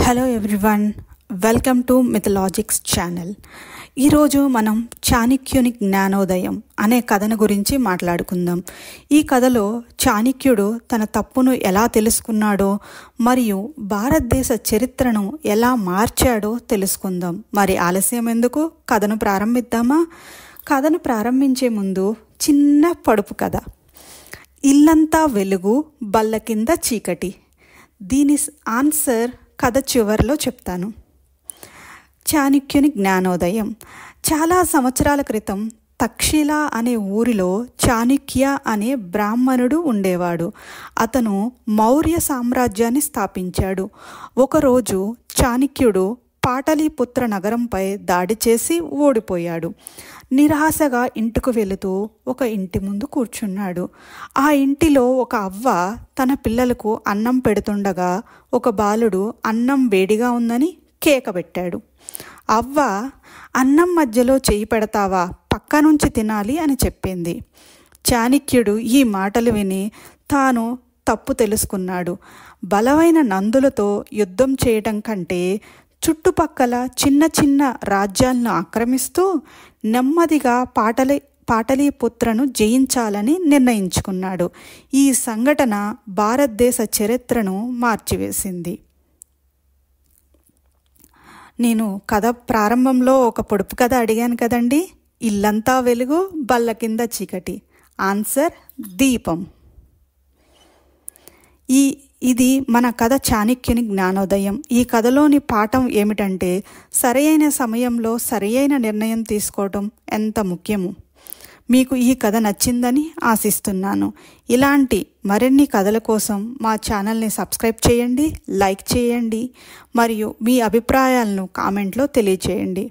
Hello everyone, welcome to Mythologics channel. ఈరోజు మనం చాణక్యుని జ్ఞానోదయం అనే కథను గురించి మాట్లాడుకుందాం. ఈ కథలో చాణక్యుడు తన తప్పును ఎలా తెలుసుకున్నాడో మరియు భారతదేశ చరిత్రను ఎలా మార్చాడో తెలుసుకుందాం. మరి ఆలస్యం ఎందుకు, కథను ప్రారంభిద్దామా? కథను ప్రారంభించే ముందు చిన్న పొడుపు కథ. ఇల్లంతా వెలుగు, బల్ల కింద చీకటి. దీని ఆన్సర్ కథ చివరిలో చెప్తాను. చాణక్యుని జ్ఞానోదయం. చాలా సంవత్సరాల క్రితం తక్షశిల అనే ఊరిలో చాణక్య అనే బ్రాహ్మణుడు ఉండేవాడు. అతను మౌర్య సామ్రాజ్యాన్ని స్థాపించాడు. ఒకరోజు చాణక్యుడు పాటలీపుత్ర నగరంపై దాడి చేసి ఓడిపోయాడు. నిరాశగా ఇంటికి వెళుతూ ఒక ఇంటి ముందు కూర్చున్నాడు. ఆ ఇంటిలో ఒక అవ్వ తన పిల్లలకు అన్నం పెడుతుండగా ఒక బాలుడు అన్నం వేడిగా ఉందని కేక పెట్టాడు. అవ్వ, అన్నం మధ్యలో చేయి పెడతావా, పక్క నుంచి తినాలి అని చెప్పింది. చాణక్యుడు ఈ మాటలు విని తాను తప్పు తెలుసుకున్నాడు. బలమైన నందులతో యుద్ధం చేయటం కంటే చుట్టుపక్కల చిన్న చిన్న రాజ్యాలను ఆక్రమిస్తూ నెమ్మదిగా పాటలీపుత్రను జయించాలని నిర్ణయించుకున్నాడు. ఈ సంఘటన భారతదేశ చరిత్రను మార్చివేసింది. నేను కథ ప్రారంభంలో ఒక పొడుపు కథ అడిగాను కదండి. ఇల్లంతా వెలుగు, బల్ల కింద చీకటి. ఆన్సర్ దీపం. ఇది మన కథ చాణక్యుని జ్ఞానోదయం. ఈ కథలోని పాఠం ఏమిటంటే, సరైన సమయంలో సరైన నిర్ణయం తీసుకోవడం ఎంత ముఖ్యము. మీకు ఈ కథ నచ్చిందని ఆశిస్తున్నాను. ఇలాంటి మరిన్ని కథల కోసం మా ఛానల్ని సబ్స్క్రైబ్ చేయండి, లైక్ చేయండి మరియు మీ అభిప్రాయాలను కామెంట్లో తెలియచేయండి.